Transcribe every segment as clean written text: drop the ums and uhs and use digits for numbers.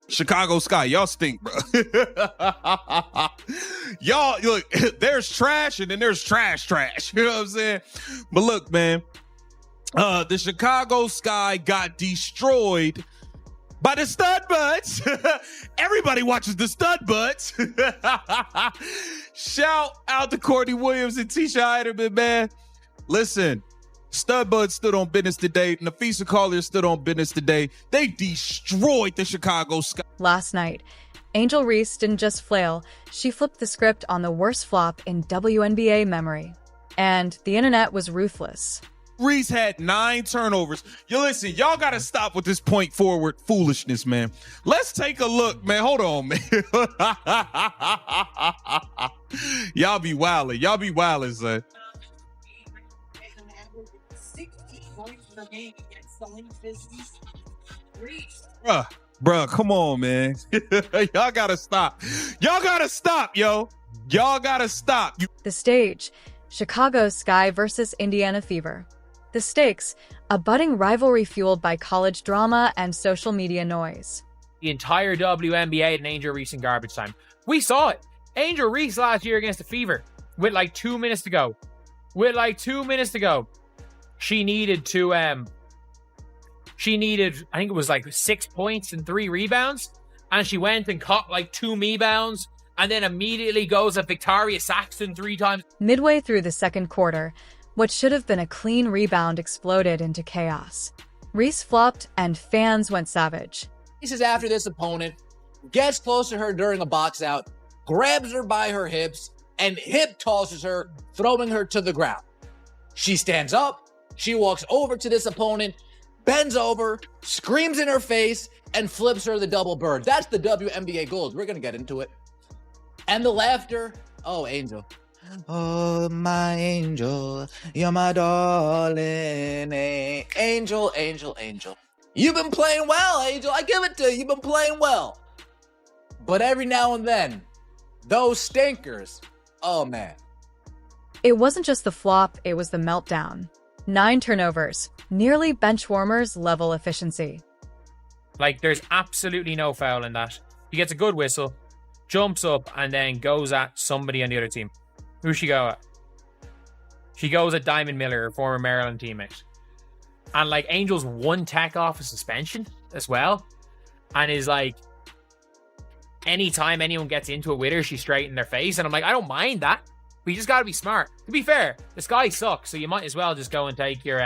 Chicago Sky, y'all stink, bro. Y'all, look, there's trash and then there's trash. You know what I'm saying? But look, man, the Chicago Sky got destroyed by the stud buds. Everybody watches the stud buds. Shout out to Courtney Williams and Tisha Heiderman, man. Listen, stud buds stood on business today. Nafisa Collier stood on business today. They destroyed the Chicago Sky. Last night, Angel Reese didn't just flail, she flipped the script on the worst flop in WNBA memory. And the internet was ruthless. Reese had 9 turnovers. Listen, y'all got to stop with this point forward foolishness, man. Let's take a look, man. Hold on, man. Y'all be wildin'. Y'all be wildin', son. Bruh, come on, man. Y'all got to stop. Y'all got to stop, yo. Y'all got to stop. The stage, Chicago Sky versus Indiana Fever. The stakes, a budding rivalry fueled by college drama and social media noise. The entire WNBA and Angel Reese in garbage time. We saw it. Angel Reese last year against the Fever with like 2 minutes to go. She needed to, I think it was like 6 points and 3 rebounds. And she went and caught like 2 rebounds and then immediately goes at Victoria Saxton 3 times. Midway through the second quarter, what should have been a clean rebound exploded into chaos. Reese flopped and fans went savage. Reese is after this opponent, gets close to her during a box out, grabs her by her hips, and hip tosses her, throwing her to the ground. She stands up, she walks over to this opponent, bends over, screams in her face, and flips her the double bird. That's the WNBA gold. We're going to get into it. And the laughter. Oh, Angel. Oh, my angel, you're my darling. Angel, angel, angel. You've been playing well, Angel. I give it to you. You've been playing well. But every now and then, those stinkers, oh, man. It wasn't just the flop, it was the meltdown. 9 turnovers, nearly benchwarmers level efficiency. Like, there's absolutely no foul in that. He gets a good whistle, jumps up, and then goes at somebody on the other team. Who's she go at? She goes at Diamond Miller, her former Maryland teammate. And, like, Angel's 1 tech off a suspension as well. And is like, anytime anyone gets into it with her, she's straight in their face. And I'm like, I don't mind that. But you just got to be smart. To be fair, this guy sucks, so you might as well just go and take your,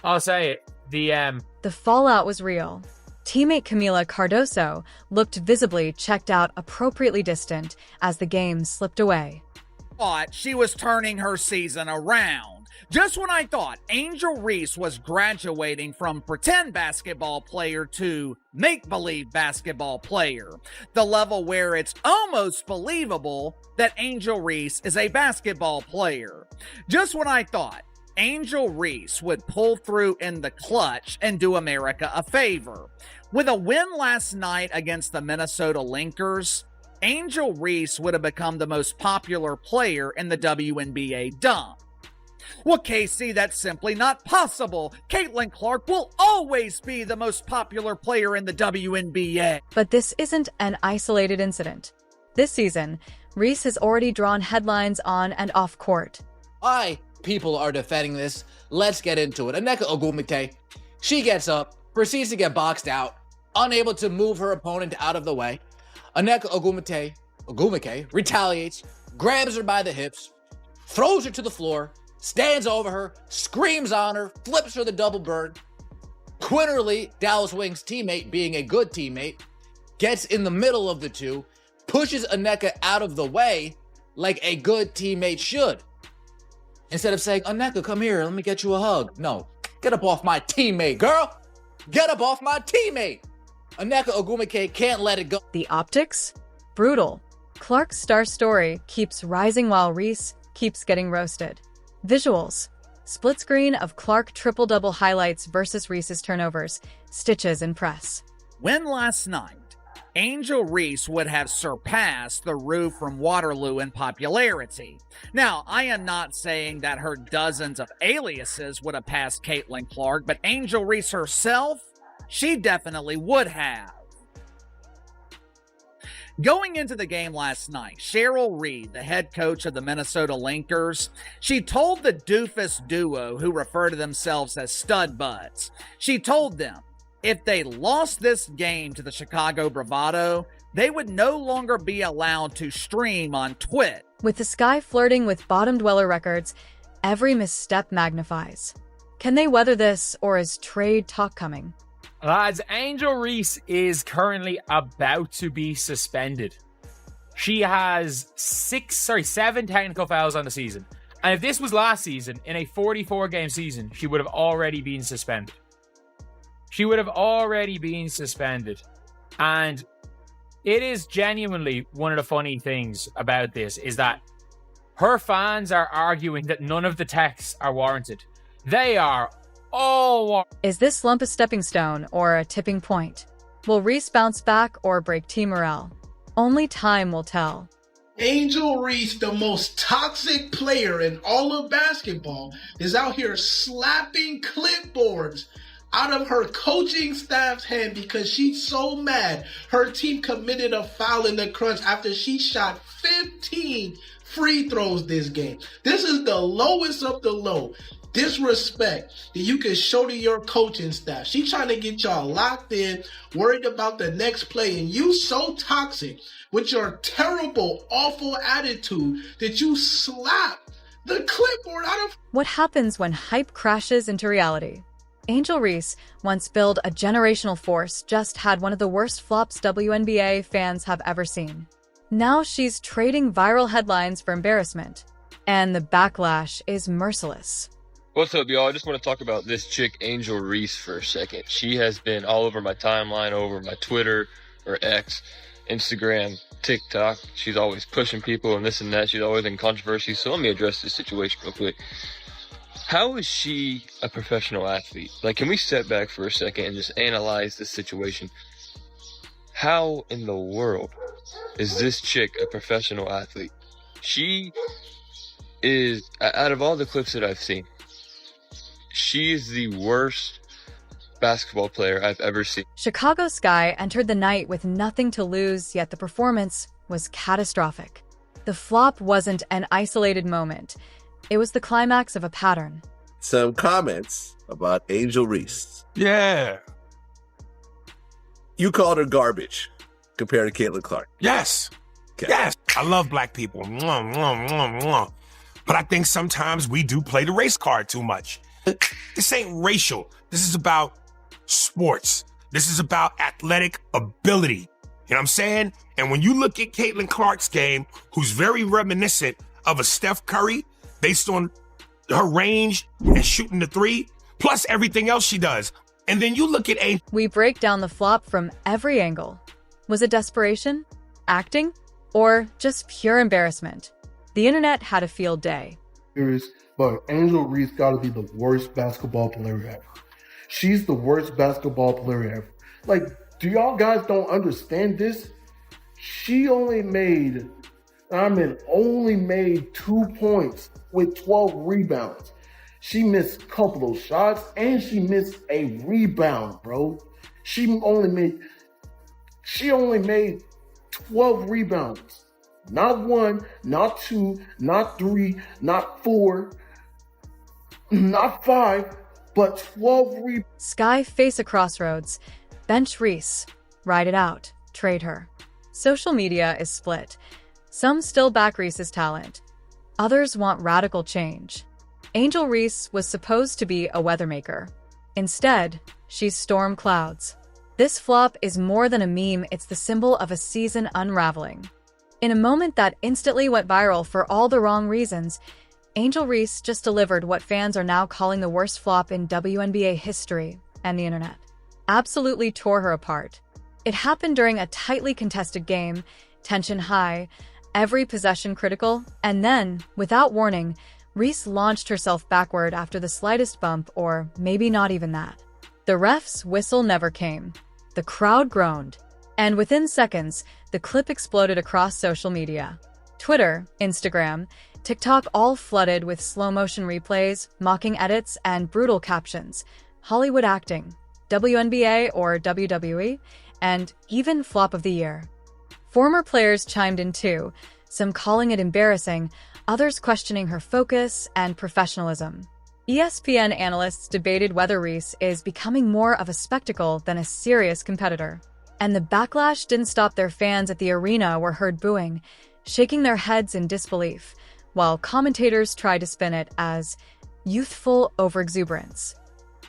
I'll say it. The fallout was real. Teammate Kamilla Cardoso looked visibly checked out, appropriately distant, as the game slipped away. Thought she was turning her season around. Just when I thought Angel Reese was graduating from pretend basketball player to make-believe basketball player, the level where it's almost believable that Angel Reese is a basketball player. Just when I thought Angel Reese would pull through in the clutch and do America a favor. With a win last night against the Minnesota Lynx, Angel Reese would have become the most popular player in the WNBA dump. Well, Casey, that's simply not possible. Caitlin Clark will always be the most popular player in the WNBA. But this isn't an isolated incident. This season, Reese has already drawn headlines on and off court. Why people are defending this? Let's get into it. Nneka Ogwumike, she gets up, proceeds to get boxed out, unable to move her opponent out of the way. Nneka Ogwumike retaliates, grabs her by the hips, throws her to the floor, stands over her, screams on her, flips her the double bird. Quinterly, Dallas Wings teammate, being a good teammate, gets in the middle of the two, pushes Nneka out of the way like a good teammate should. Instead of saying, Nneka, come here, let me get you a hug. No, get up off my teammate, girl. Get up off my teammate. Nneka Ogwumike can't let it go. The optics? Brutal. Clark's star story keeps rising while Reese keeps getting roasted. Visuals. Split screen of Clark triple-double highlights versus Reese's turnovers. Stitches in press. Win last night. Angel Reese would have surpassed the Rue from Waterloo in popularity. Now, I am not saying that her dozens of aliases would have passed Caitlin Clark, but Angel Reese herself, she definitely would have. Going into the game last night, Cheryl Reed, the head coach of the Minnesota Lynxers, she told the doofus duo who refer to themselves as stud buds, she told them if they lost this game to the Chicago Bravado, they would no longer be allowed to stream on Twitch. With the Sky flirting with bottom dweller records, every misstep magnifies. Can they weather this, or is trade talk coming? Lads, Angel Reese is currently about to be suspended. She has 7 technical fouls on the season. And if this was last season, in a 44-game season, she would have already been suspended. And it is genuinely one of the funny things about this is that her fans are arguing that none of the texts are warranted. They are all warranted. Is this slump a stepping stone or a tipping point? Will Reese bounce back or break team morale? Only time will tell. Angel Reese, the most toxic player in all of basketball, is out here slapping clipboards out of her coaching staff's hand because she's so mad her team committed a foul in the crunch after she shot 15 free throws this game. This is the lowest of the low disrespect that you can show to your coaching staff. She trying to get y'all locked in, worried about the next play, and you so toxic with your terrible, awful attitude that you slap the clipboard out of... What happens when hype crashes into reality? Angel Reese, once billed a generational force, just had one of the worst flops WNBA fans have ever seen. Now she's trading viral headlines for embarrassment, and the backlash is merciless. What's up, y'all? I just want to talk about this chick, Angel Reese, for a second. She has been all over my timeline, over my Twitter or X, Instagram, TikTok. She's always pushing people and this and that. She's always in controversy. So let me address this situation real quick. How is she a professional athlete? Like, can we step back for a second and just analyze this situation? How in the world is this chick a professional athlete? She is, out of all the clips that I've seen, she is the worst basketball player I've ever seen. Chicago Sky entered the night with nothing to lose, yet the performance was catastrophic. The flop wasn't an isolated moment. It was the climax of a pattern. Some comments about Angel Reese. Yeah. You called her garbage compared to Caitlin Clark. Yes. Okay. Yes. I love black people. Mwah, mwah, mwah, mwah. But I think sometimes we do play the race card too much. This ain't racial. This is about sports. This is about athletic ability. You know what I'm saying? And when you look at Caitlin Clark's game, who's very reminiscent of a Steph Curry, based on her range and shooting the three, plus everything else she does. And then you look at We break down the flop from every angle. Was it desperation, acting, or just pure embarrassment? The internet had a field day. But Angel Reese gotta be the worst basketball player ever. She's the worst basketball player ever. Like, do y'all guys don't understand this? She only made 2 points with 12 rebounds. She missed a couple of shots and she missed a rebound, bro. She only made 12 rebounds. Not 1, not 2, not 3, not 4, not 5, but 12 rebounds. Sky face a crossroads. Bench Reese. Ride it out. Trade her. Social media is split. Some still back Reese's talent. Others want radical change. Angel Reese was supposed to be a weathermaker. Instead, she's storm clouds. This flop is more than a meme, it's the symbol of a season unraveling. In a moment that instantly went viral for all the wrong reasons, Angel Reese just delivered what fans are now calling the worst flop in WNBA history and the internet. Absolutely tore her apart. It happened during a tightly contested game, tension high, every possession critical, and then, without warning, Reese launched herself backward after the slightest bump, or maybe not even that. The ref's whistle never came. The crowd groaned. And within seconds, the clip exploded across social media. Twitter, Instagram, TikTok all flooded with slow-motion replays, mocking edits, and brutal captions. Hollywood acting, WNBA or WWE, and even flop of the year. Former players chimed in too, some calling it embarrassing, others questioning her focus and professionalism. ESPN analysts debated whether Reese is becoming more of a spectacle than a serious competitor. And the backlash didn't stop. Their fans at the arena were heard booing, shaking their heads in disbelief, while commentators tried to spin it as youthful overexuberance.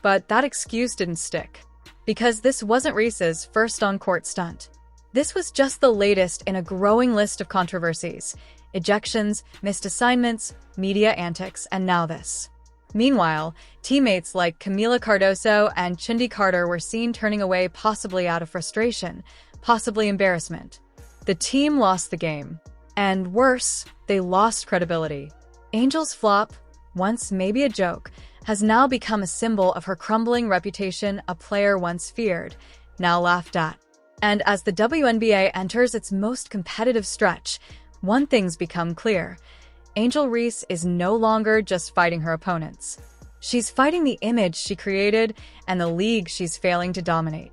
But that excuse didn't stick, because this wasn't Reese's first on-court stunt. This was just the latest in a growing list of controversies: ejections, missed assignments, media antics, and now this. Meanwhile, teammates like Kamilla Cardoso and Chindi Carter were seen turning away, possibly out of frustration, possibly embarrassment. The team lost the game. And worse, they lost credibility. Angel's flop, once maybe a joke, has now become a symbol of her crumbling reputation, a player once feared, now laughed at. And as the WNBA enters its most competitive stretch, one thing's become clear. Angel Reese is no longer just fighting her opponents. She's fighting the image she created and the league she's failing to dominate.